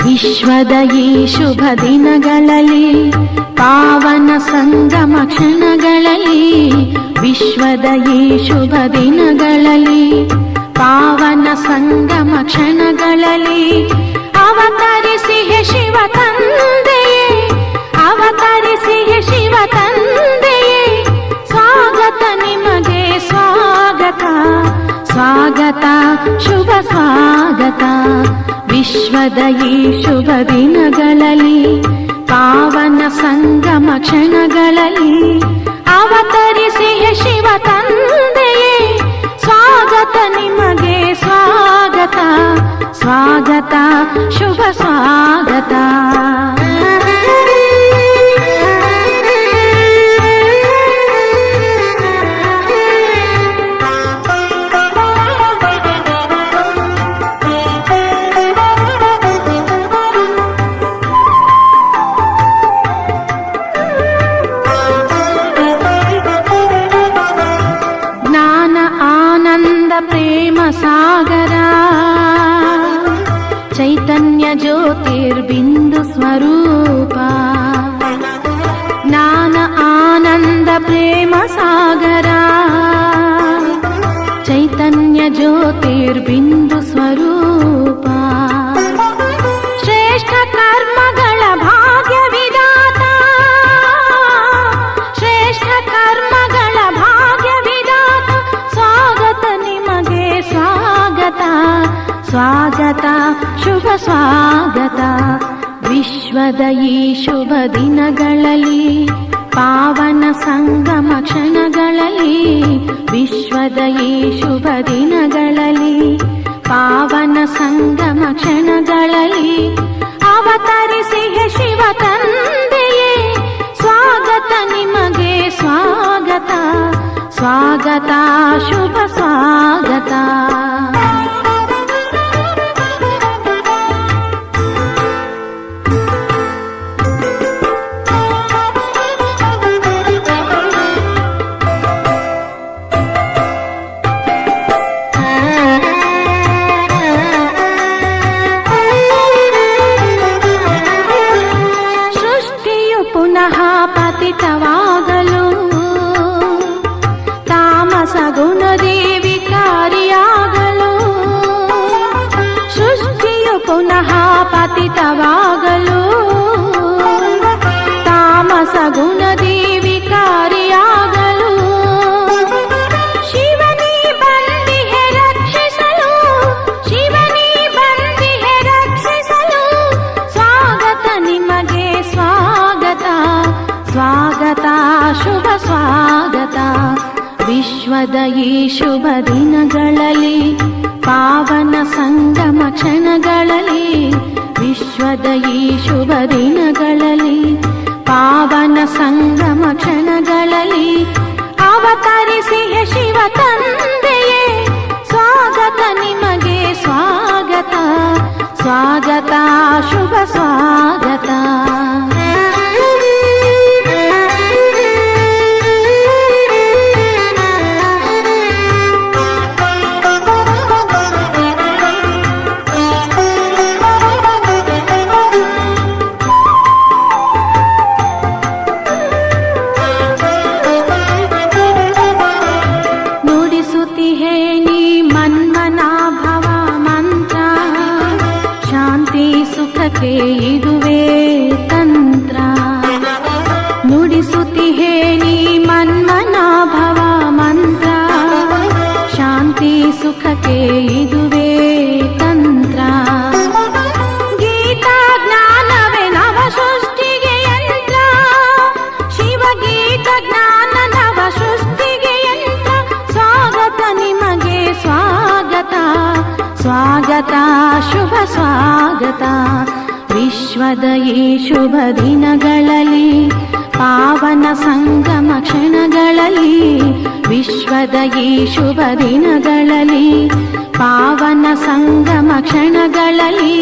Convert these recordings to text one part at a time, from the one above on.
ವಿಶ್ವದ ಈ ಶುಭ ದಿನಗಳಲ್ಲಿ ಪಾವನ ಸಂಗಮ ಕ್ಷಣಗಳಲ್ಲಿ, ವಿಶ್ವದ ಈ ಶುಭ ದಿನಗಳಲ್ಲಿ ಪಾವನ ಸಂಗಮ ಕ್ಷಣಗಳಲ್ಲಿ ಅವತರಿಸಿಯೇ ಶಿವ ತಂದೆಯೇ, ಅವತರಿಸಿಯೇ ಶಿವ ತಂದೆಯೇ, ಸ್ವಾಗತ ನಿಮಗೆ ಸ್ವಾಗತ ಸ್ವಾಗತ ಶುಭ ಸ್ವಾಗತ. ವಿಶ್ವದ ಈ ಶುಭ ದಿನಗಳಲ್ಲಿ ಪಾವನ ಸಂಗಮ ಕ್ಷಣಗಳಲ್ಲಿ ಅವತರಿಸಿಯೇ ಶಿವ ತಂದೆಯೇ, ಸ್ವಾಗತ ನಿಮಗೆ ಸ್ವಾಗತ ಸ್ವಾಗತ ಶುಭ ಸ್ವಾಗತ. ಪ್ರೇಮ ಸಾಗರ ಚೈತನ್ಯ ಜ್ಯೋತಿರ್ಬಿಂದು ಸ್ವರೂಪ, ಜ್ಞಾನ ಆನಂದ ಪ್ರೇಮ ಸಾಗರ ಚೈತನ್ಯ ಜ್ಯೋತಿರ್ಬಿಂದು ಸ್ವರೂಪ, ಶ್ರೇಷ್ಠ ಕರ್ಮಗಳ ಭಾಗ್ಯ ವಿಧಾತ, ಶ್ರೇಷ್ಠ ಕರ್ಮಗಳ ಭಾಗ್ಯ ವಿಧಾತ, ಸ್ವಾಗತ ನಿಮಗೆ ಸ್ವಾಗತ ಸ್ವಾಗತ ಶುಭ ಸ್ವಾಗತ. ವಿಶ್ವದ ಈ ಶುಭ ದಿನಗಳಲ್ಲಿ ಪಾವನ ಸಂಗಮ ಕ್ಷಣಗಳಲ್ಲಿ, ವಿಶ್ವದ ಈ ಶುಭ ದಿನಗಳಲ್ಲಿ ಪಾವನ ಸಂಗಮ ಕ್ಷಣಗಳಲ್ಲಿ ಅವತರಿಸಿಯೇ ಶಿವ ತಂದೆಯೇ, ಸ್ವಾಗತ ನಿಮಗೆ ಸ್ವಾಗತ ಸ್ವಾಗತ ಶುಭ ಸ್ವಾಗತ. ಪುನಃ ಪತಿತವಾಗಲು ತಾಮಸ ಗುಣದಿ ವಿಕಾರಿಯಾಗಲು, ಸೃಷ್ಟಿಯು ಪುನಃ ಪತಿತವಾಗಲು ತಾಮಸ ಗುಣದಿ ವಿಕಾರಿಯಾಗಲು, ಶಿವನೇ ಬಂದಿಹೆ ರಕ್ಷಿಸಲು, ಶಿವನೇ ಬಂದಿಹೆ ರಕ್ಷಿಸಲು, ಸ್ವಾಗತ ನಿಮಗೆ ಸ್ವಾಗತ ಸ್ವಾಗತ ಶುಭ ಸ್ವಾಗತ. ವಿಶ್ವದ ಈ ಶುಭ ದಿನಗಳಲ್ಲಿ ಪಾವನ ಸಂಗಮ ಕ್ಷಣಗಳಲ್ಲಿ, ವಿಶ್ವದ ಈ ಶುಭ ದಿನಗಳಲ್ಲಿ ಪಾವನ ಸಂಗಮ ಕ್ಷಣಗಳಲ್ಲಿ ಅವತರಿಸಿಯೇ ಶಿವ ತಂದೆಯೇ, ಸ್ವಾಗತ ನಿಮಗೆ ಸ್ವಾಗತ ಸ್ವಾಗತ ಶುಭ ಸ್ವಾಗತ. ಇದುವೇ ತಂತ್ರ, ನುಡಿಸುತ್ತಿಹೇ ನೀ ಮನ್ಮನಾಭವ ಮಂತ್ರ, ಶಾಂತಿ ಇದುವೇ ತಂತ್ರ. ಗೀತಾ ಜ್ಞಾನವೇ ನವ ಸೃಷ್ಟಿಗೆ ಯಂತ್ರ, ಶಿವಗೀತ ಜ್ಞಾನ ನವ ಸೃಷ್ಟಿಗೆ ಯಂತ್ರ. ಸ್ವಾಗತ ನಿಮಗೆ ಸ್ವಾಗತ, ಸ್ವಾಗತ ಶುಭ ಸ್ವಾಗತ. ವಿಶ್ವದ ಈ ಶುಭ ದಿನಗಳಲ್ಲಿ, ಪಾವನ ಸಂಗಮ ಕ್ಷಣಗಳಲ್ಲಿ, ವಿಶ್ವದ ಈ ಶುಭ ದಿನಗಳಲ್ಲಿ, ಪಾವನ ಸಂಗಮ ಕ್ಷಣಗಳಲ್ಲಿ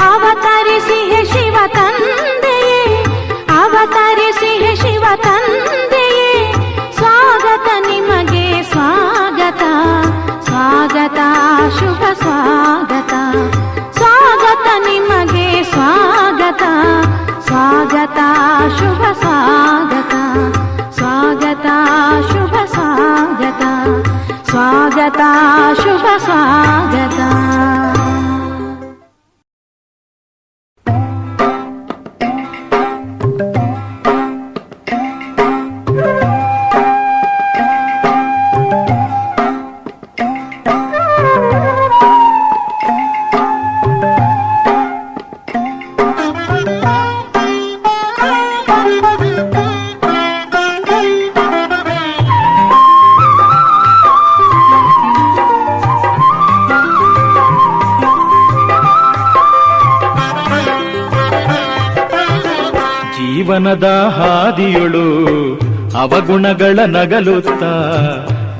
ಅವತರಿಸಿ ಹೇ ಶಿವ ತಂದೆಯೇ, ಅವತರಿಸಿ ಹೇ ಶಿವ ತಂದೆಯೇ. ಸ್ವಾಗತ ನಿಮಗೆ ಸ್ವಾಗತ, ಸ್ವಾಗತ ಶುಭ ಸ್ವಾಗತ. ಸ್ವಾಗತ ನಿಮಗೆ ಸ್ವಾಗತ, ಸ್ವಾಗತ ಶುಭ ಸ್ವಾಗತ. ಸ್ವಾಗತ ಶುಭ ಸ್ವಾಗತ, ಸ್ವಾಗತ ಶುಭ ಸ್ವಾಗತ. ಜೀವನದ ಹಾದಿಯೊಳು ಅವಗುಣಗಳ ನಗಲುತ್ತ,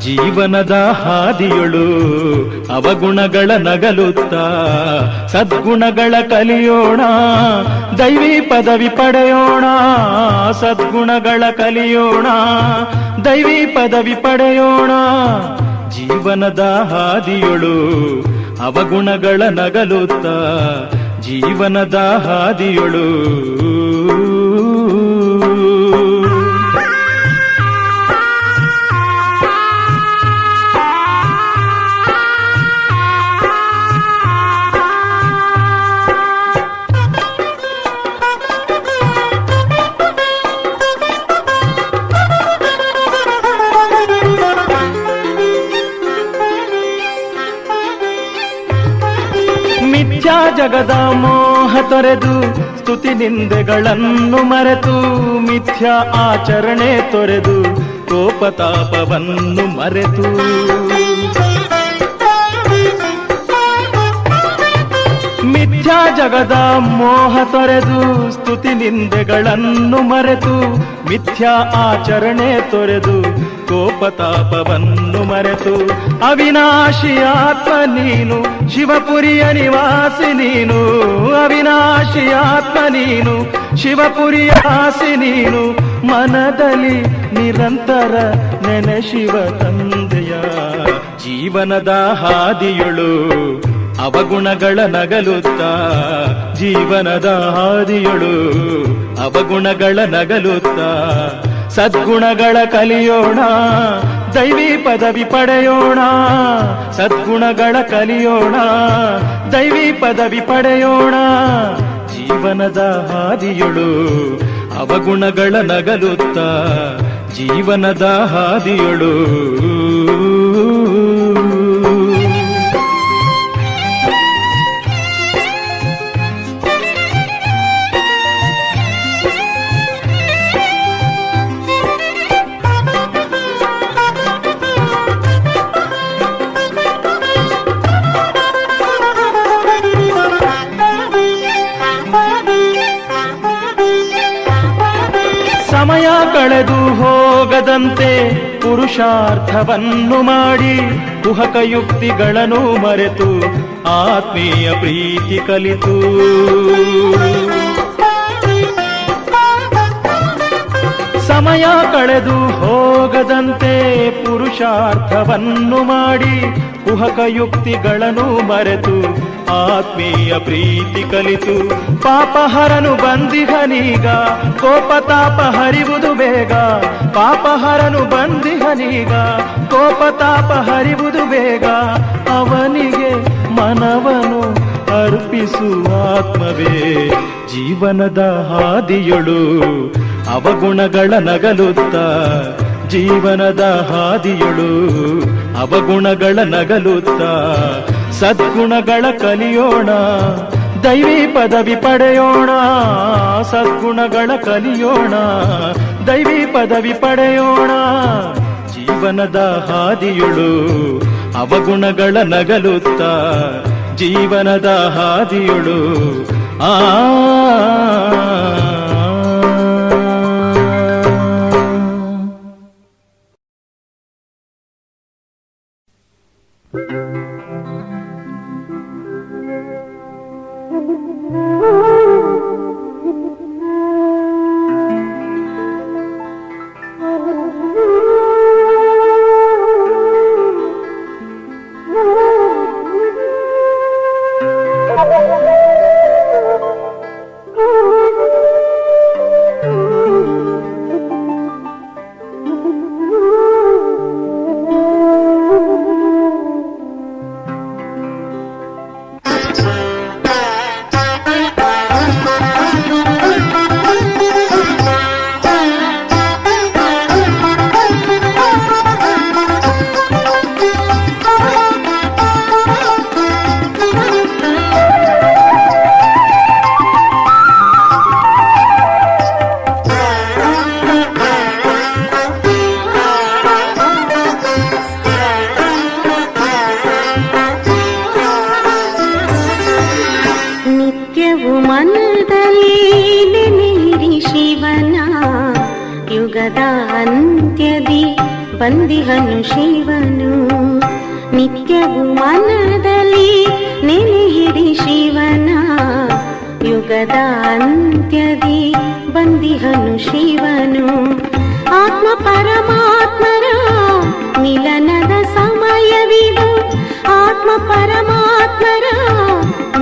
ಜೀವನದ ಹಾದಿಯೊಳು ಅವಗುಣಗಳ ನಗಲುತ್ತ, ಸದ್ಗುಣಗಳ ಕಲಿಯೋಣ ದೈವಿ ಪದವಿ ಪಡೆಯೋಣ. ಸದ್ಗುಣಗಳ ಕಲಿಯೋಣ ದೈವಿ ಪದವಿ ಪಡೆಯೋಣ. ಜೀವನದ ಹಾದಿಯೊಳು ಅವಗುಣಗಳ ನಗಲುತ್ತ, ಜೀವನದ ಹಾದಿಯೊಳು. ಮಿಥ್ಯಾ ಜಗದ ಮೋಹ ತೊರೆದು, ಸ್ತುತಿ ನಿಂದೆಗಳನ್ನು ಮರೆತು, ಮಿಥ್ಯಾ ಆಚರಣೆ ತೊರೆದು, ಕೋಪತಾಪವನ್ನು ಮರೆತು. ಮಿಥ್ಯಾ ಜಗದ ಮೋಹ ತೊರೆದು, ಸ್ತುತಿ ನಿಂದೆಗಳನ್ನು ಮರೆತು, ಮಿಥ್ಯಾ ಆಚರಣೆ ತೊರೆದು, ಕೋಪತಾಪವನ್ನು ಮರೆತು. ಅವಿನಾಶಿ ಆತ್ಮ ನೀನು, ಶಿವಪುರಿಯ ನಿವಾಸಿ ನೀನು. ಅವಿನಾಶಿ ಆತ್ಮ ನೀನು, ಶಿವಪುರಿಯ ವಾಸಿ ನೀನು. ಮನದಲ್ಲಿ ನಿರಂತರ ನೆನೆ ಶಿವ ತಂದೆಯ. ಜೀವನದ ಹಾದಿಯೊಳು ಅವಗುಣಗಳ ನಗಲುತ್ತ, ಜೀವನದ ಹಾದಿಯೊಳು ಅವಗುಣಗಳ ನಗಲುತ್ತ, ಸದ್ಗುಣಗಳ ಕಲಿಯೋಣ ದೈವಿ ಪದವಿ ಪಡೆಯೋಣ. ಸದ್ಗುಣಗಳ ಕಲಿಯೋಣ ದೈವಿ ಪದವಿ ಪಡೆಯೋಣ. ಜೀವನದ ಹಾದಿಯೊಳು ಅವಗುಣಗಳ ನಗಲುತ್ತ, ಜೀವನದ ಹಾದಿಯೊಳು. ಸಮಯ ಕಳೆದು ಹೋಗದಂತೆ ಪುರುಷಾರ್ಥವನ್ನು ಮಾಡಿ, ಕುಹಕ ಯುಕ್ತಿಗಳನ್ನು ಮರೆತು, ಆತ್ಮೀಯ ಪ್ರೀತಿ ಕಲಿತು. ಸಮಯ ಕಳೆದು ಹೋಗದಂತೆ ಪುರುಷಾರ್ಥವನ್ನು ಮಾಡಿ, ಕುಹಕ ಯುಕ್ತಿಗಳನ್ನು ಮರೆತು, ಆತ್ಮೀಯ ಪ್ರೀತಿ ಕಲಿತು. ಪಾಪಹರನು ಬಂದಿಹನೀಗ, ಕೋಪತಾಪ ಹರಿವುದು ಬೇಗ. ಪಾಪಹರನು ಬಂದಿಹನೀಗ, ಕೋಪತಾಪ ಹರಿವುದು ಬೇಗ. ಅವನಿಗೆ ಮನವನು ಅರ್ಪಿಸುವ ಆತ್ಮವೇ. ಜೀವನದ ಹಾದಿಯೊಳು ಅವಗುಣಗಳ ನಗಲುತ್ತ, ಜೀವನದ ಹಾದಿಯಳು ಅವಗುಣಗಳ ನಗಲುತ್ತ ಸದ್ಗುಣಗಳ ಕಲಿಯೋಣ, ದೈವಿ ಪದವಿ ಪಡೆಯೋಣ. ಸದ್ಗುಣಗಳ ಕಲಿಯೋಣ, ದೈವಿ ಪದವಿ ಪಡೆಯೋಣ. ಜೀವನದ ಹಾದಿಯಳು ಅವಗುಣಗಳ ನಗಲುತ್ತ ಜೀವನದ ಹಾದಿಯಳು ಆ ಬಂದಿಹನು ಶಿವನು. ನಿತ್ಯವೂ ಮನದಲ್ಲಿ ನೆನೆಯಿರಿ ಶಿವನ, ಯುಗದ ಅಂತ್ಯದಿ ಬಂದಿಹನು ಶಿವನು. ಆತ್ಮ ಪರಮಾತ್ಮರ ಮಿಲನದ ಸಮಯವಿದು, ಆತ್ಮ ಪರಮಾತ್ಮರ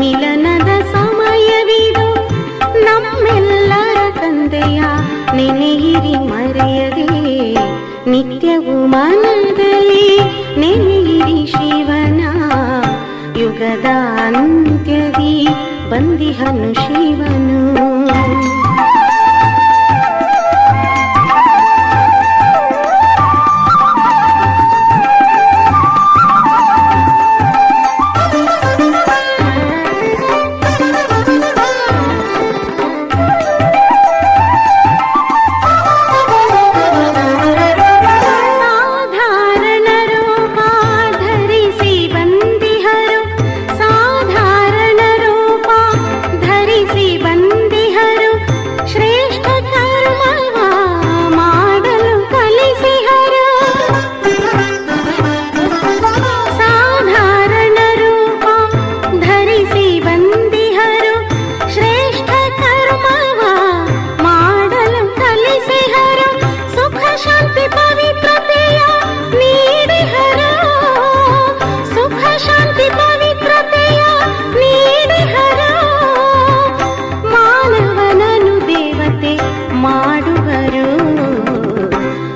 ಮಿಲನದ ಸಮಯವಿದು. ನಮ್ಮೆಲ್ಲರ ತಂದೆಯ ನೆನೆಯಿರಿ ಮರೆಯದೆ, ನಿತ್ಯವೂ ಮನದಲ್ಲಿ ನೆನೆಯಿರಿ ಶಿವನ, ಯುಗದ ಅಂತ್ಯದಿ ಬಂದಿಹನು ಶಿವನು.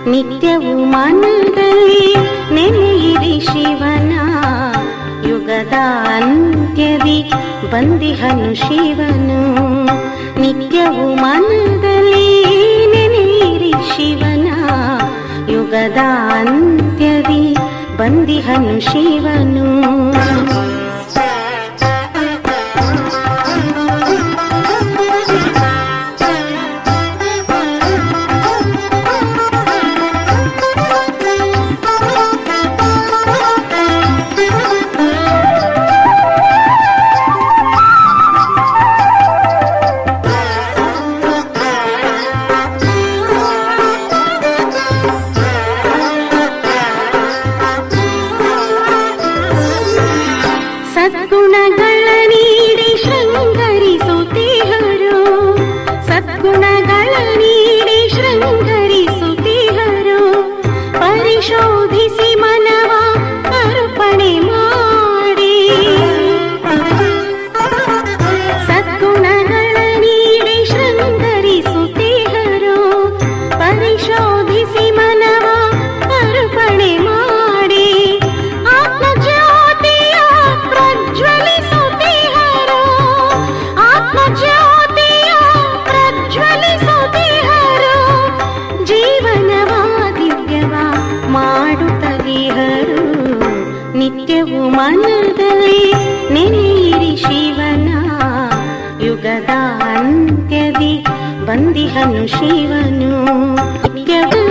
ನಿತ್ಯವೂ ಮನದಲ್ಲಿ ನೆನೆಯಿರಿ ಶಿವನ, ಯುಗದ ಅಂತ್ಯದಿ ಬಂದಿಹನು ಶಿವನು. ನಿತ್ಯವೂ ಮನದಲ್ಲಿ ನೆನೆಯಿರಿ ಶಿವನ, ಯುಗದ ಅಂತ್ಯದಿ ಬಂದಿಹನು ಶಿವನು. ಸದ್ಗುಣಗಳ ನೀಡಿ ಶೃಂಗರಿಸುತ್ತೀಹರು, ಸದ್ಗುಣಗಳ ನೀಡಿ ಶೃಂಗರಿಸುತ್ತೀಹರು. ಪರಿಶೋಧಿಸಿ ಮನವ ಅರ್ಪಣೆ ಮಾಡಿ, ಸದ್ಗುಣಗಳ ನೀಡಿ ಶೃಂಗರಿಸುತ್ತೀಹರು. ಪರಿಶೋಧಿಸಿ ಮನವ ಅರ್ಪಣೆ ಮಾಡಿ, ಆತ್ಮಜ್ಯೋತಿಯ ಪ್ರಜ್ವಲಿಸುತ್ತೀಹರು, ಆತ್ಮಜ್ಯೋತಿಯ ಪ್ರಜ್ವಲಿಸುತ್ತೀಹರು. ಜೀವನವ ದಿವ್ಯ ಬಂದಿಹನು ಶಿವನು. ನಿತ್ಯವೂ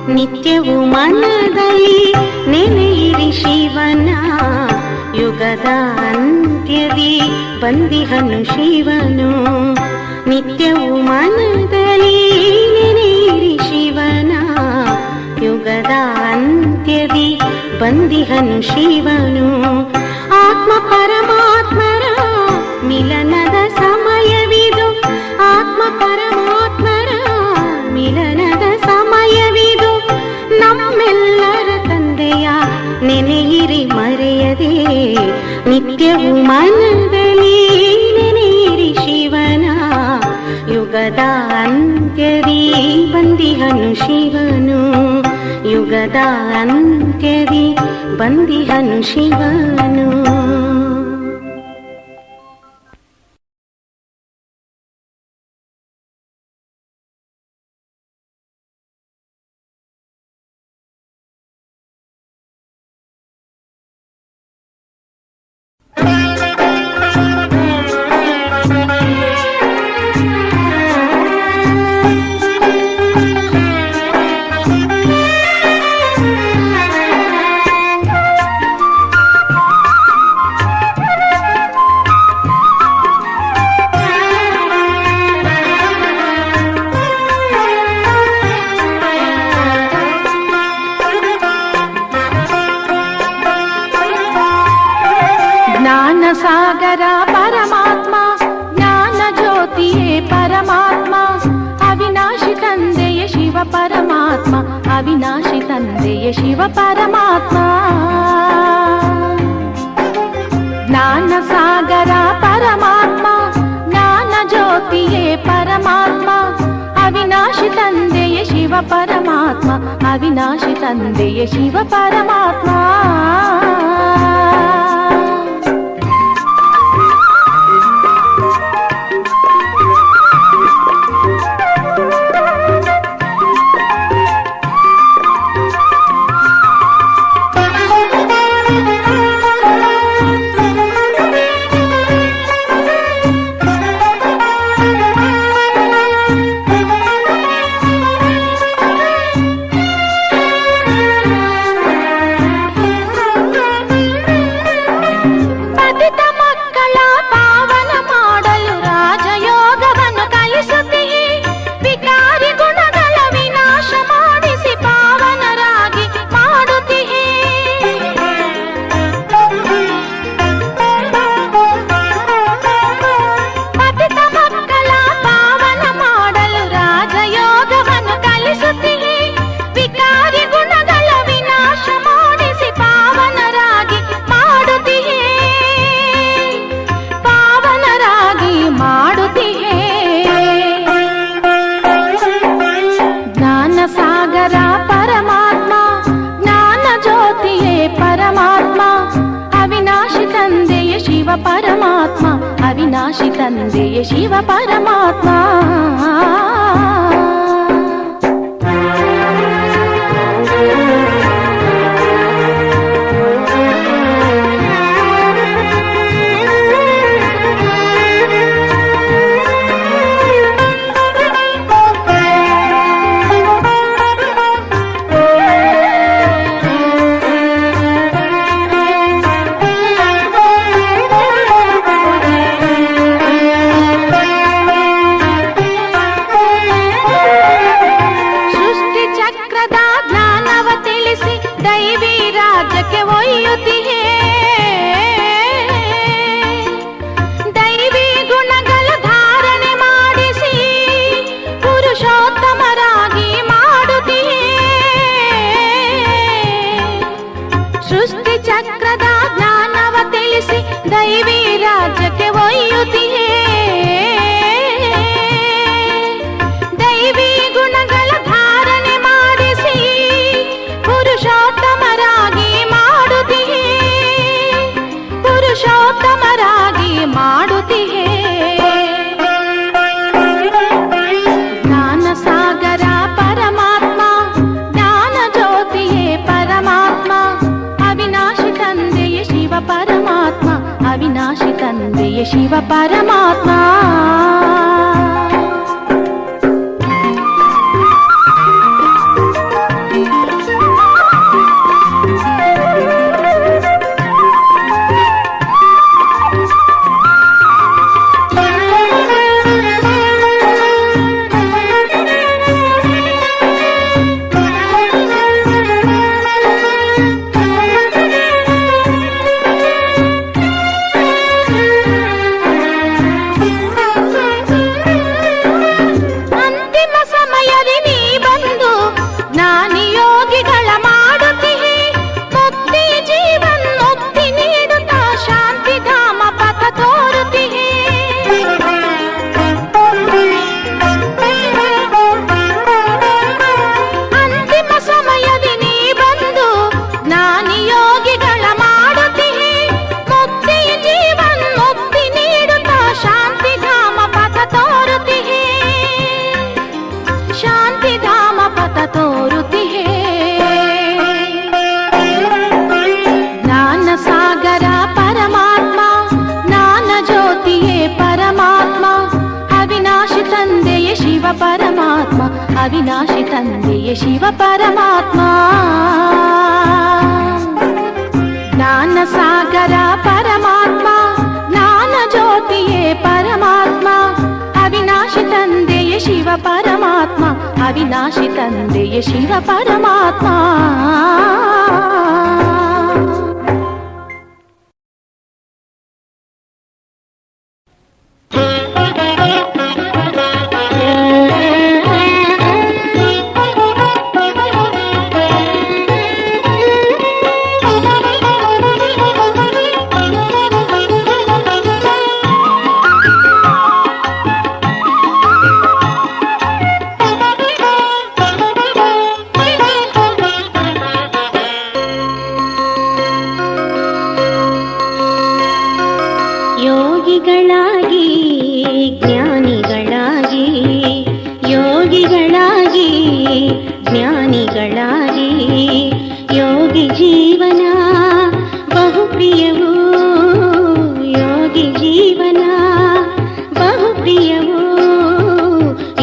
ನಿತ್ಯವೂ ಮನದಲ್ಲಿ ನೆನೆಯಿರಿ ಶಿವನ. ಯುಗದ ಅಂತ್ಯದಿ ಬಂದಿಹನು ಶಿವನು. ನಿತ್ಯವೂ ಮನದಲ್ಲಿ ನೆನೆಯಿರಿ ಶಿವನ. ಯುಗದ ಅಂತ್ಯದಿ ಬಂದಿಹನು ಶಿವನು. ಆತ್ಮ ಪರಮಾತ್ಮರ ಮಿಲನದ ಸಮಯವಿದು. ಆತ್ಮ ಪರಮಾತ್ಮರ ಮಿಲನದ ಸಮಯವಿದು. ನಮ್ಮೆಲ್ಲರ ತಂದೆಯ ನೆನೆಯಿರಿ ಮರೆಯದೆ. ನಿತ್ಯವೂ ಮನದಲ್ಲಿ ನೆನೆಯಿರಿ ಶಿವನ. ಯುಗದ ಅಂತ್ಯದಿ ಬಂದಿಹನು ಶಿವನು. ಯುಗದ ಅಂತ್ಯದಿ ಬಂದಿಹನು ಶಿವನು. ಸಾಗರ ಪರಮಾತ್ಮ ಜ್ಞಾನ ಜ್ಯೋತಿಯೇ ಪರಮಾತ್ಮ. ಅವಿನಾಶಿ ತಂದೆಯ ಶಿವ ಪರಮಾತ್ಮ. ಅವಿನಾಶಿ ತಂದೆಯ ಶಿವ ಪರಮಾತ್ಮ. ಜ್ಞಾನ ಸಾಗರ ಪರಮಾತ್ಮ ಜ್ಞಾನ ಜ್ಯೋತಿಯೇ ಪರಮಾತ್ಮ. ಅವಿನಾಶಿ ತಂದೆಯ ಶಿವ ಪರಮಾತ್ಮ. ಅವಿನಾಶಿ ತಂದೆಯ ಶಿವ ಪರಮಾತ್ಮ. ಪರಮಾತ್ಮ ಅವಿನಾಶಿ ತಂದೆಯ ಶಿವ ಪರಮಾತ್ಮ. ದೈವಿ ರಾಜ್ಯಕ್ಕೆ ಒಯ್ಯುತ್ತಿಯೇ ದೈವಿ ಗುಣಗಳ ಧಾರಣೆ ಮಾಡಿಸಿ ಪುರುಷೋತ್ತಮರಾಗಿ ಮಾಡುತ್ತಿಯೇ ಪುರುಷೋತ್ತಮರಾಗಿ ಮಾಡುತ್ತಿಯೇ ಜ್ಞಾನ ಸಾಗರ ಪರಮಾತ್ಮ ಜ್ಞಾನ ಜ್ಯೋತಿಯೇ ಪರಮಾತ್ಮ ಅವಿನಾಶಿ ತಂದೆಯೇ ಶಿವ ಪರಮಾತ್ಮ ಅವಿನಾಶಿ ತಂದೆಯೇ ಶಿವ ಪರಮಾತ್ಮ ಪರಮಾತ್ಮ ಅವಿನಾಶಿ ತಂದೆಯೇ ಶಿವ ಪರಮಾತ್ಮ ಜ್ಞಾನ ಸಾಗರ ಪರಮಾತ್ಮ ಜ್ಞಾನ ಜ್ಯೋತಿಯೇ ಪರಮಾತ್ಮ ಅವಿನಾಶಿ ತಂದೆಯೇ ಶಿವ ಪರಮಾತ್ಮ ಅವಿನಾಶಿ ತಂದೆಯೇ ಶಿವ ಪರಮಾತ್ಮ ಯೋಗಿಗಳಾಗಿ ಜ್ಞಾನಿಗಳಾಗಿ ಯೋಗಿಗಳಾಗಿ ಜ್ಞಾನಿಗಳಾಗಿ ಯೋಗಿ ಜೀವನ ಬಹುಪ್ರಿಯವೂ ಯೋಗಿ ಜೀವನ ಬಹುಪ್ರಿಯವೂ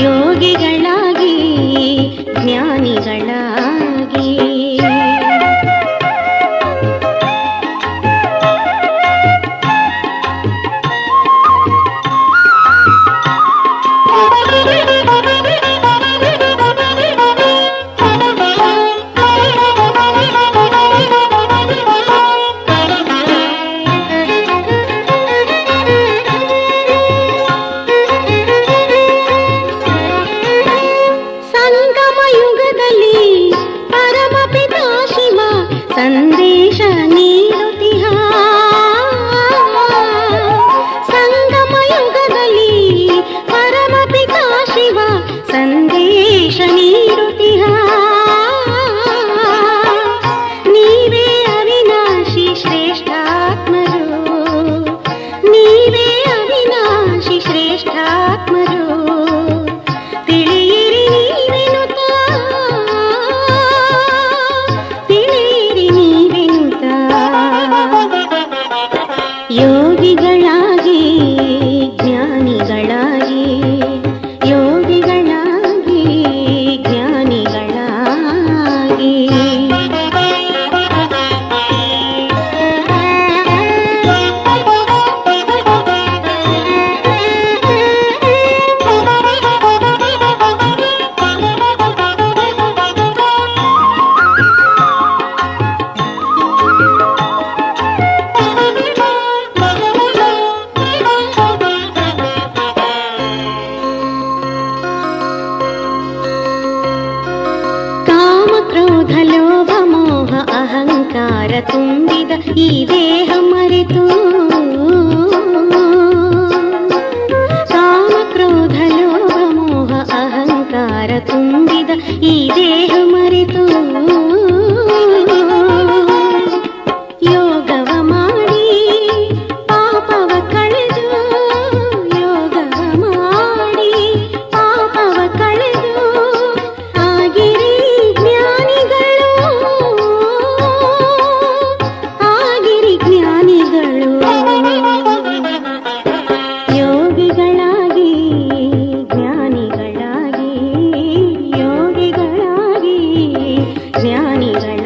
ಯೋಗಿಗಳಾಗಿ ಜ್ಞಾನಿಗಳಾಗಿ ಸಂದೇಶ ನೀಡುತ್ತಿಹ ಸಂಗಮ ಯುಗದಲ್ಲಿ ಪರಮಪಿತ ಶಿವ ಸಂದೇಶ ನೀಡುತ್ತಿಹ ನೀವೇ ಅವಿನಾಶಿ ಶ್ರೇಷ್ಠಾತ್ಮರು ನೀವೇ ಅವಿನಾಶಿ ಶ್ರೇಷ್ಠಾತ್ಮರು ತಿಳಿಯಿರಿ ನೀವೆನುತ್ತಾ ಯೋಗಿಗಳಾಗಿ ಜ್ಞಾನಿಗಳಾಗಿ ಯೋಗಿಗಳಾಗಿ ಜ್ಞಾನಿಗಳಾಗಿ ಲೋಭ ಮೋಹ ಅಹಂಕಾರ ತುಂಬಿದ ಈ ದೇಹ ಮರೆತು ತುಂಬಿದ ಈ ದೇಹ ಮರೆತು ಯೋಗವ ಮಾಡಿ ಪಾಪವ ಕಳೆದು, ಯೋಗವ ಮಾಡಿ ಪಾಪವ ಕಳೆದು ಆಗಿರಿ ಜ್ಞಾನಿಗಳು, ಆಗಿರಿ ಜ್ಞಾನಿಗಳು. ಯೋಗಿಗಳಾಗಿ ಜ್ಞಾನಿಗಳಾಗಿ, ಯೋಗಿಗಳಾಗಿ ಜ್ಞಾನಿಗಳಾಗಿ.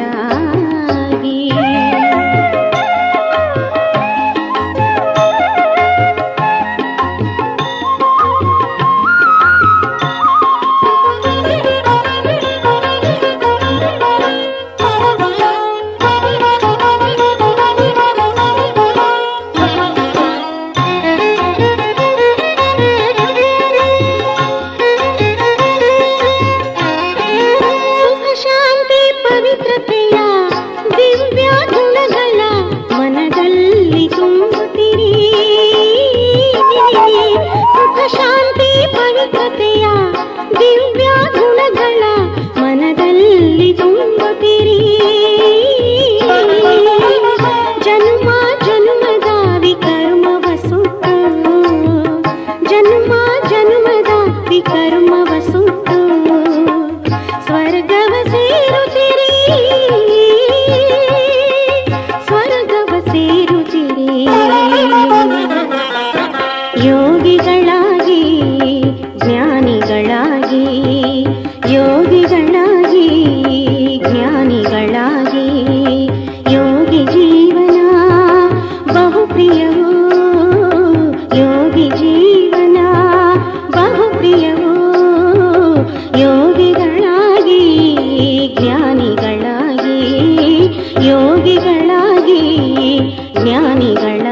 ಸುಖ ಶಾಂತಿ ಪವಿತ್ರತೆಯ ದಿವ್ಯ ಗುಣಗಳ ಮನದಲ್ಲಿ ತುಂಬುತ್ತಿರಿ. ಸುಖ ಶಾಂತಿ ಪವಿತ್ರತೆಯ ದಿವ್ಯ ಗುಣಗಳ ಮನದಲ್ಲಿ ತುಂಬುತ್ತಿರಿ. ಜನ್ಮ ಜನ್ಮದ ವಿಕರ್ಮವ ಸುಟ್ಟು, ಜನ್ಮ ಜನ್ಮದ ವಿಕರ್ಮವ ಸುಟ್ಟು ಸ್ವರ್ಗವ ಸೇರುತ್ತಿರಿ, ಸ್ವರ್ಗವ ಸೇರುತ್ತಿರಿ. ಯೋಗಿಗಳಾಗಿ ಜ್ಞಾನಿಗಳಾಗಿ, ಯೋಗಿಗಳಾಗಿ ಜ್ಞಾನಿಗಳಾಗಿ. ಯೋಗಿ ಜೀವನ ಬಹುಪ್ರಿಯವೋ, ಯೋಗಿ ಜೀವನ ಬಹುಪ್ರಿಯವೋ. ಯೋಗಿಗಳಾಗಿ ಜ್ಞಾನಿಗಳಾಗಿ, ಯೋಗಿಗಳಾಗಿ ಜ್ಞಾನಿಗಳಾಗಿ.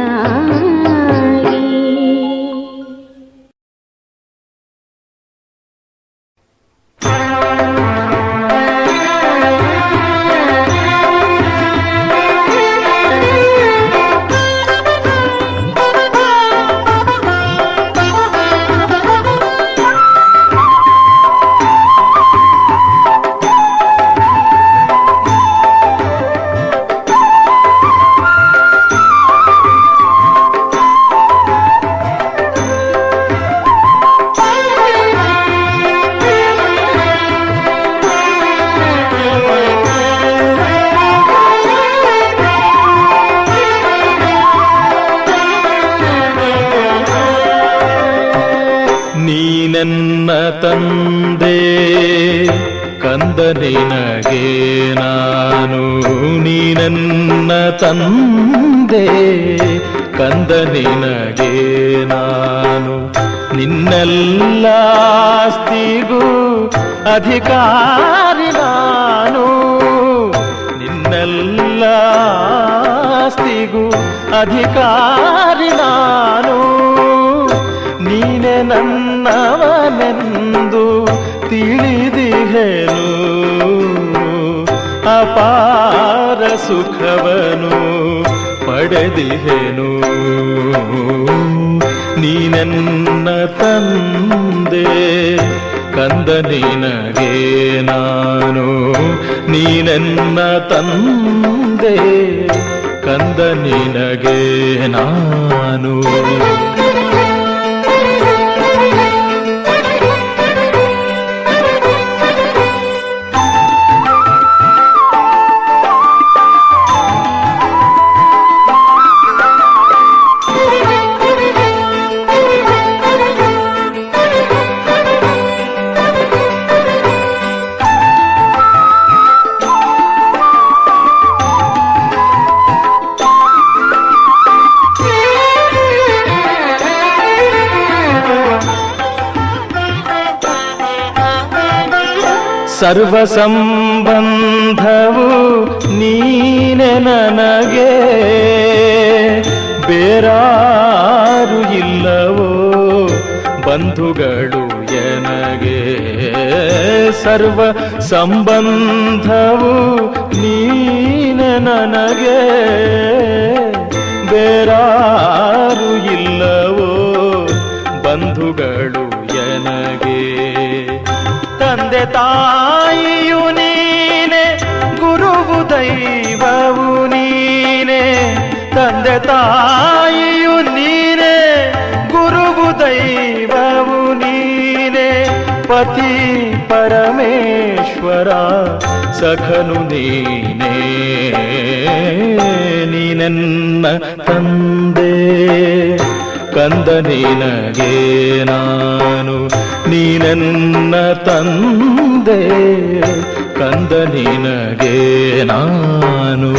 ನೀನೆನ್ನ ತಂದೆ ಕಂದ ನಿನಗೆ ನಾನು, ನೀನೆನ್ನ ತಂದೆ ಕಂದ ನಿನಗೆ ನಾನು. ನಿನ್ನೆಲ್ಲ ಆಸ್ತಿಗೂ ಅಧಿಕಾರಿ ನಾನು, ನಿನ್ನೆಲ್ಲ ಆಸ್ತಿಗೂ ಅಧಿಕಾರಿ ನಾನು. ನೀನೆ ನನ್ನವನೆಂದು ತಿಳಿದಿಹೆನು, ಅಪಾರ ಸುಖವನು ಪಡೆದಿಹೆನು. ನೀನೆನ್ನ ತಂದೆ ಕಂದ ನಿನಗೆ ನಾನು, ನೀನೆನ್ನ ತಂದೆ ಕಂದ ನಿನಗೆ ನಾನು. ಸರ್ವ ಸಂಬಂಧವು ನೀನೆ ನನಗೆ, ಬೇರಾರು ಇಲ್ಲವೋ ಬಂಧುಗಳು ಎನಗೆ. ಸರ್ವ ಸಂಬಂಧವು ನೀನೆ ನನಗೆ, ಬೇರಾರು ಇಲ್ಲವೋ ಬಂಧುಗಳು ಎನಗೆ. ತಂದೆ ತಾಯಿಯು ನೀನೆ, ಗುರುವು ದೈವವು ನೀನೆ. ತಂದೆ ತಾಯಿಯು ನೀನೆ, ಗುರುವು ದೈವವು ನೀನೆ. ಪತಿ ಪರಮೇಶ್ವರ ಸಖನು ನೀನೇ. ನೀನೆನ್ನ ತಂದೆ ಕಂದ ನಿನಗೆ ನಾನು, ನೀನೆನ್ನ ತಂದೆ ಕಂದ ನಿನಗೆ ನಾನು.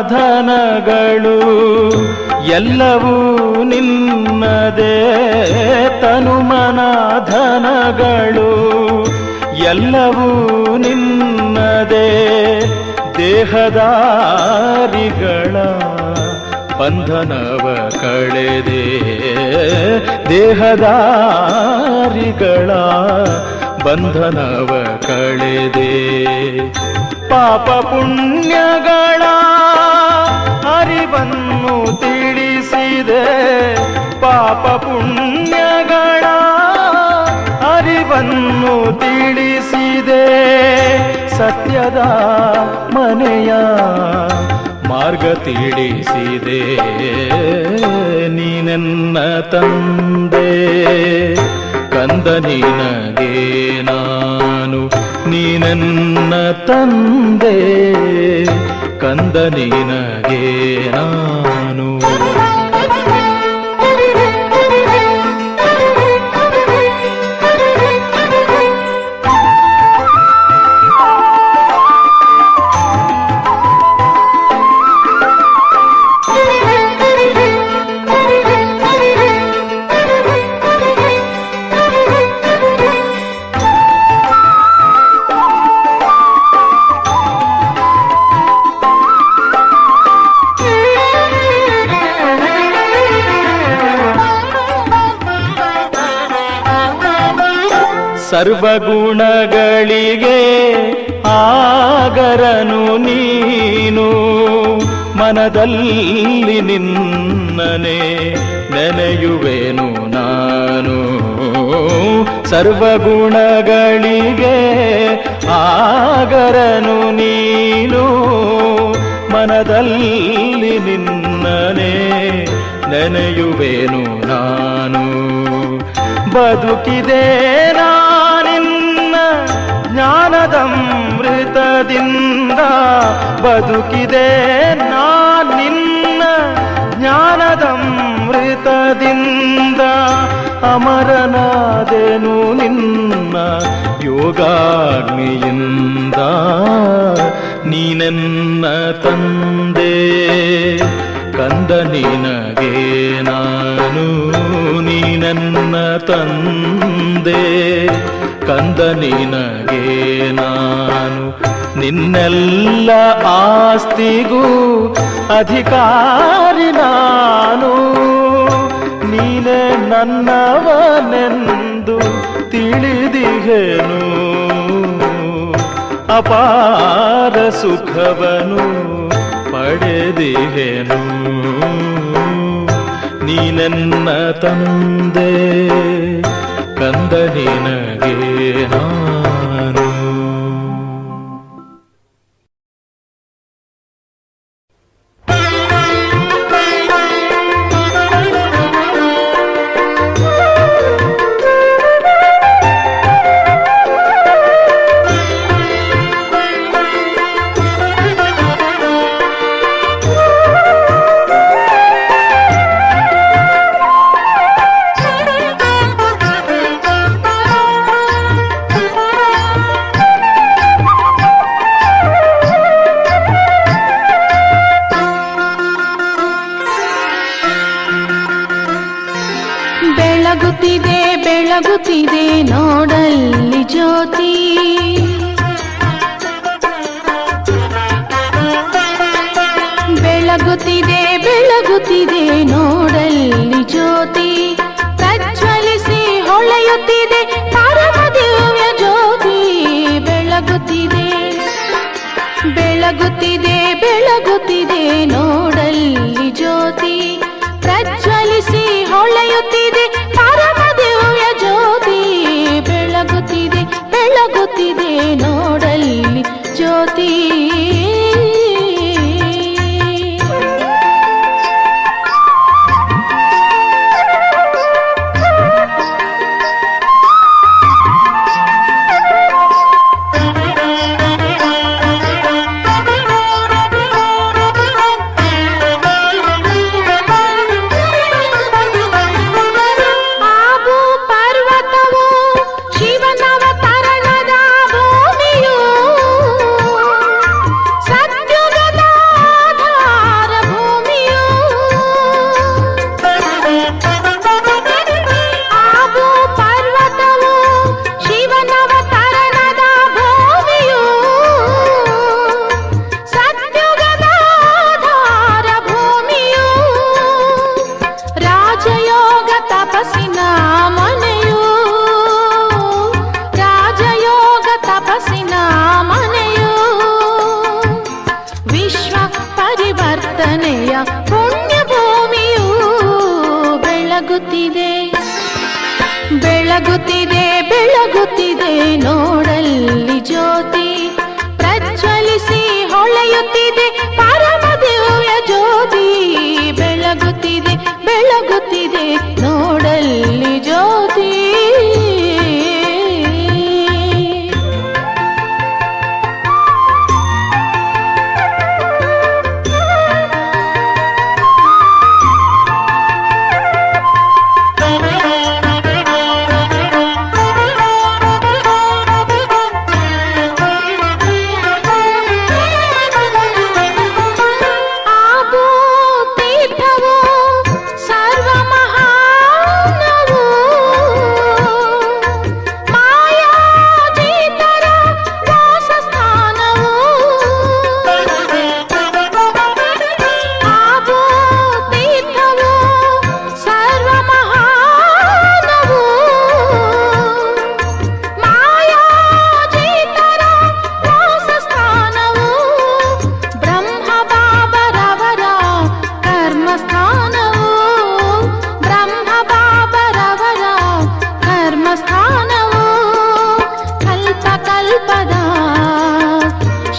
ಧನಗಳು ಎಲ್ಲವೂ ನಿನ್ನದೇ. ತನುಮನ ಧನಗಳು ಎಲ್ಲವೂ ನಿನ್ನದೇ. ದೇಹದಾರಿಗಳ ಬಂಧನವ ಕಳೆದೆ. ದೇಹದಾರಿಗಳ ಬಂಧನವ ಕಳೆದೆ. ಪಾಪ ಪುಣ್ಯಗಳ ಅರಿವನ್ನು ತಿಳಿಸಿದೆ. ಪಾಪ ಪುಣ್ಯಗಳ ಅರಿವನ್ನು ತಿಳಿಸಿದೆ. ಸತ್ಯದ ಮನೆಯ ಮಾರ್ಗ ತಿಳಿಸಿದೆ. ನೀನೆನ್ನ ತಂದೆ ಕಂದ ನಿನಗೆ ನಾನು, ನೀನೆನ್ನ ತಂದೆ ಕಂದ ನಿನಗೆ ನಾನು. ಸರ್ವಗುಣಗಳಿಗೆ ಆಗರನು ನೀನು. ಮನದಲ್ಲಿ ನಿನ್ನನೆ ನೆನೆಯುವೆನು ನಾನು. ಸರ್ವಗುಣಗಳಿಗೆ ಆಗರನು ನೀನು. ಮನದಲ್ಲಿ ನಿನ್ನನೆ ನೆನೆಯುವೆನು ನಾನು. ಬದುಕಿದೆ ನಾನಿನ್ನ ಜ್ಞಾನದಮೃತದಿಂದ. ಬದುಕಿದೆ ನಾನಿನ್ನ ಜ್ಞಾನದಮೃತದಿಂದ. ಅಮರನಾದೆನು ನಿನ್ನ ಯೋಗಾಗ್ನಿಯಿಂದ. ನೀನೆನ್ನ ತಂದೆ ಕಂದ ನಿನಗೆ ನಾನು. ನೀನೆನ್ನ ತಂದೆ ಕಂದ ನಿನಗೆ ನಾನು. ನಿನ್ನೆಲ್ಲ ಆಸ್ತಿಗೂ ಅಧಿಕಾರಿ ನಾನು. ನೀನೇ ನನ್ನವನೆಂದು ತಿಳಿದಿಹೆನು. ಅಪಾರ ಸುಖವನು ಪಡೆದಿಹೆನು. ನೀನೆನ್ನ ತಂದೆ ಕಂದ ನಿನಗೆ ನಾನು. ಬೆಳಗುತ್ತಿದೆ ನೋಡಲ್ಲಿ ಜ್ಯೋತಿ. ಬೆಳಗುತ್ತಿದೆ ಬೆಳಗುತ್ತಿದೆ ನೋಡಲ್ಲಿ ಜ್ಯೋತಿ. ಪ್ರಜ್ವಲಿಸಿ ಹೊಳೆಯುತ್ತಿದೆ ಪರಮ ದಿವ್ಯ ಜ್ಯೋತಿ. ಬೆಳಗುತ್ತಿದೆ ಬೆಳಗುತ್ತಿದೆ ಬೆಳಗುತ್ತಿದೆ ನೋಡಲ್ಲಿ ಜ್ಯೋತಿ. ಪ್ರಜ್ವಲಿಸಿ ಹೊಳೆಯುತ್ತಿದೆ ಪರಮ ದಿವ್ಯ ಜ್ಯೋತಿ. ಬೆಳಗುತ್ತಿದೆ ಬೆಳಗುತ್ತಿದೆ ನೋಡಲ್ಲಿ ಜ್ಯೋತಿ. ಬೆಳಗುತ್ತಿದೆ ಬೆಳಗುತ್ತಿದೆ ನೋಡಲ್ಲಿ ಜ್ಯೋತಿ. ಪ್ರಜ್ವಲಿಸಿ ಹೊಳೆಯುತ್ತಿದೆ ಪರಮ ದಿವ್ಯ ಜ್ಯೋತಿ. ಬೆಳಗುತ್ತಿದೆ ಬೆಳಗುತ್ತಿದೆ ನೋಡಲ್ಲಿ ಜ್ಯೋತಿ.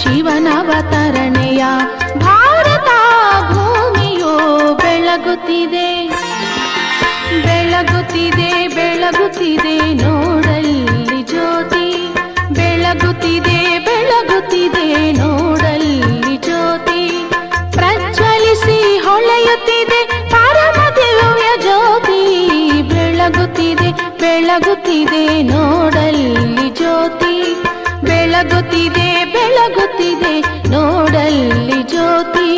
ಶಿವನವತರಣೆಯ ಭಾರತ ಭೂಮಿಯು ಬೆಳಗುತ್ತಿದೆ ಬೆಳಗುತ್ತಿದೆ ಬೆಳಗುತ್ತಿದೆ ನೋಡಲ್ಲಿ ಜ್ಯೋತಿ. ಬೆಳಗುತ್ತಿದೆ ಬೆಳಗುತ್ತಿದೆ ನೋಡಲ್ಲಿ ಜ್ಯೋತಿ. ಪ್ರಜ್ವಲಿಸಿ ಹೊಳೆಯುತ್ತಿದೆ ಪರಮ ದಿವ್ಯ ಜ್ಯೋತಿ. ಬೆಳಗುತ್ತಿದೆ ಬೆಳಗುತ್ತಿದೆ ನೋಡಲ್ಲಿ ಜ್ಯೋತಿ. ಬೆಳಗುತ್ತಿದೆ ಬೆಳಗುತ್ತಿದೆ ನೋಡಲ್ಲಿ ಜ್ಯೋತಿ.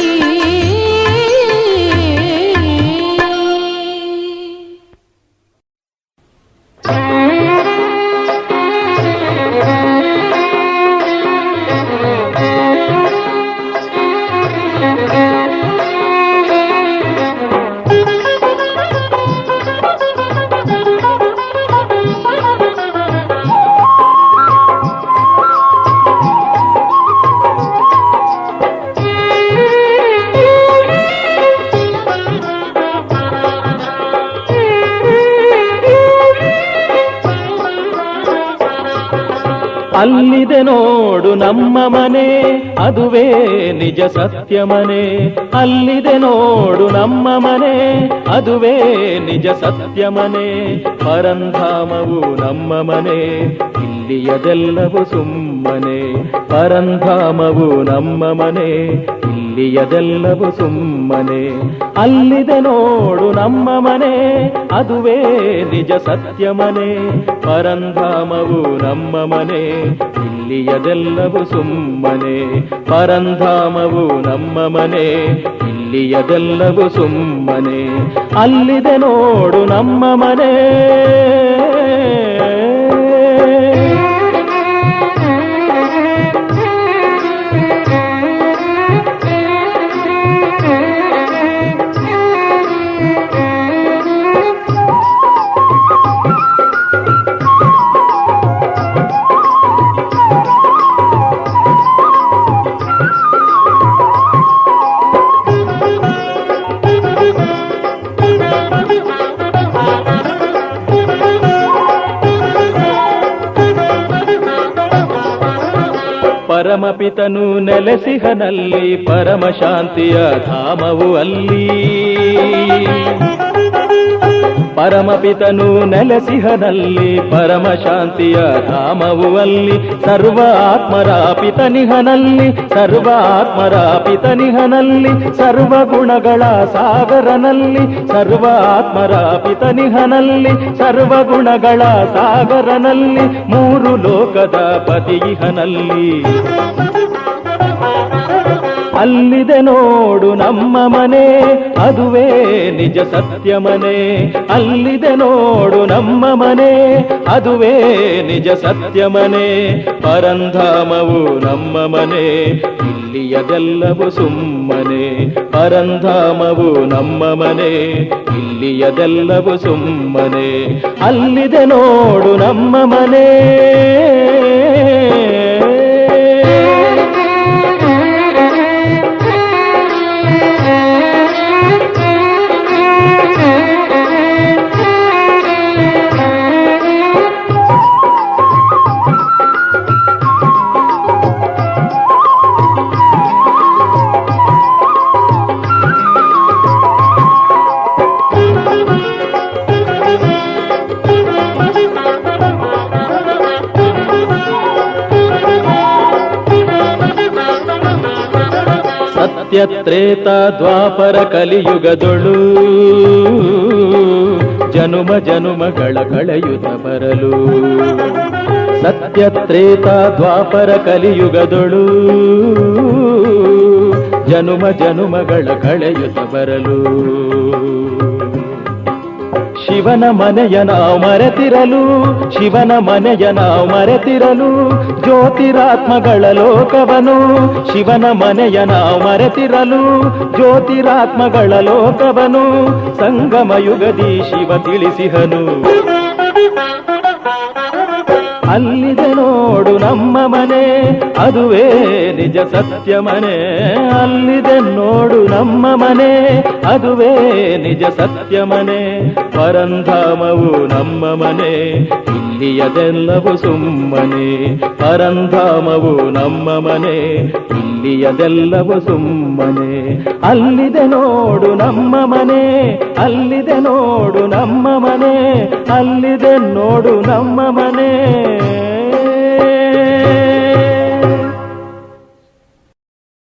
ಅಲ್ಲಿದೆ ನೋಡು ನಮ್ಮ ಮನೆ, ಅದುವೇ ನಿಜ ಸತ್ಯ ಮನೆ. ಅಲ್ಲಿದೆ ನೋಡು ನಮ್ಮ ಮನೆ, ಅದುವೇ ನಿಜ ಸತ್ಯ ಮನೆ. ಪರಂಧಾಮವು ನಮ್ಮ ಮನೆ, ಇಲ್ಲಿಯದೆಲ್ಲವೂ ಸುಮ್ಮನೆ. ಪರಂಧಾಮವು ನಮ್ಮ ಮನೆ, ಇಲ್ಲಿಯದೆಲ್ಲವೂ ಸುಮ್ಮನೆ. ಅಲ್ಲಿದೆ ನೋಡು ನಮ್ಮ ಮನೆ, ಅದುವೇ ನಿಜ ಸತ್ಯ ಮನೆ. ಪರಂಧಾಮವು ನಮ್ಮ ಮನೆ, ಇಲ್ಲಿಯದೆಲ್ಲವೂ ಸುಮ್ಮನೆ. ಪರಂಧಾಮವು ನಮ್ಮ ಮನೆ, ಇಲ್ಲಿಯದೆಲ್ಲವೂ ಸುಮ್ಮನೆ. ಅಲ್ಲಿದೆ ನೋಡು ನಮ್ಮ ಮನೆ. ಪರಮಪಿತನು ನೆಲೆಸಿಹನಲ್ಲಿ ಪರಮ ಶಾಂತಿಯ ಧಾಮವು ಅಲ್ಲಿ. ಪರಮಪಿತನು ನೆಲೆಸಿಹನಲ್ಲಿ ಪರಮ ಶಾಂತಿಯ ಧಾಮವು ಅಲ್ಲಿ. ಸರ್ವ ಆತ್ಮರ ಪಿತನಿಹನಲ್ಲಿ, ಸರ್ವ ಆತ್ಮರ ಪಿತನಿಹನಲ್ಲಿ, ಸರ್ವ ಗುಣಗಳ ಸಾಗರನಲ್ಲಿ, ಸರ್ವ ಆತ್ಮರ ಪಿತನಿಹನಲ್ಲಿ, ಸರ್ವ ಗುಣಗಳ ಸಾಗರನಲ್ಲಿ, ಮೂರು ಲೋಕದ ಪತಿಯಿಹನಲ್ಲಿ. ಅಲ್ಲಿದೆ ನೋಡು ನಮ್ಮ ಮನೆ, ಅದುವೇ ನಿಜ ಸತ್ಯ ಮನೆ. ಅಲ್ಲಿದೆ ನೋಡು ನಮ್ಮ ಮನೆ, ಅದುವೇ ನಿಜ ಸತ್ಯ ಮನೆ. ಪರಂಧಾಮವು ನಮ್ಮ ಮನೆ, ಇಲ್ಲಿಯದೆಲ್ಲವೂ ಸುಮ್ಮನೆ. ಪರಂಧಾಮವು ನಮ್ಮ ಮನೆ, ಇಲ್ಲಿಯದೆಲ್ಲವೂ ಸುಮ್ಮನೆ. ಅಲ್ಲಿದೆ ನೋಡು ನಮ್ಮ ಮನೆ. ಸತ್ಯತ್ರೇತ ದ್ವಾಪರ ಕಲಿಯುಗದೊಳು ಜನುಮ ಜನುಮಗಳ ಕಳೆಯುತ್ತ ಬರಲು. ಸತ್ಯತ್ರೇತ ದ್ವಾಪರ ಕಲಿಯುಗದೊಳು ಜನುಮ ಜನುಮಗಳ ಕಳೆಯುತ್ತ ಬರಲು. ಶಿವನ ಮನೆಯ ನಾವು ಮರೆತಿರಲು, ಶಿವನ ಮನೆಯ ನಾವು ಮರೆತಿರಲು, ಜ್ಯೋತಿರಾತ್ಮಗಳ ಲೋಕವನು. ಶಿವನ ಮನೆಯ ನಾವು ಮರೆತಿರಲು, ಜ್ಯೋತಿರಾತ್ಮಗಳ ಲೋಕವನು. ಸಂಗಮ ಯುಗದಿ ಶಿವ ತಿಳಿಸಿಹನು. ಅಲ್ಲಿದೆ ನೋಡು ನಮ್ಮ ಮನೆ, ಅದುವೇ ನಿಜ ಸತ್ಯ ಮನೆ. ಅಲ್ಲಿದೆ ನೋಡು ನಮ್ಮ ಮನೆ, ಅದುವೇ ನಿಜ ಸತ್ಯ ಮನೆ. ಪರಂಧಾಮವು ನಮ್ಮ ಮನೆ, ಇಲ್ಲಿಯದೆಲ್ಲವೂ ಸುಮ್ಮನೆ. ಪರಂಧಾಮವು ನಮ್ಮ ಮನೆ, ಇಲ್ಲಿಯದೆಲ್ಲವೂ ಸುಮ್ಮನೆ. ಅಲ್ಲಿದೆ ನೋಡು ನಮ್ಮ ಮನೆ, ಅಲ್ಲಿದೆ ನೋಡು ನಮ್ಮ ಮನೆ, ಅಲ್ಲಿದೆ ನೋಡು ನಮ್ಮ ಮನೆ.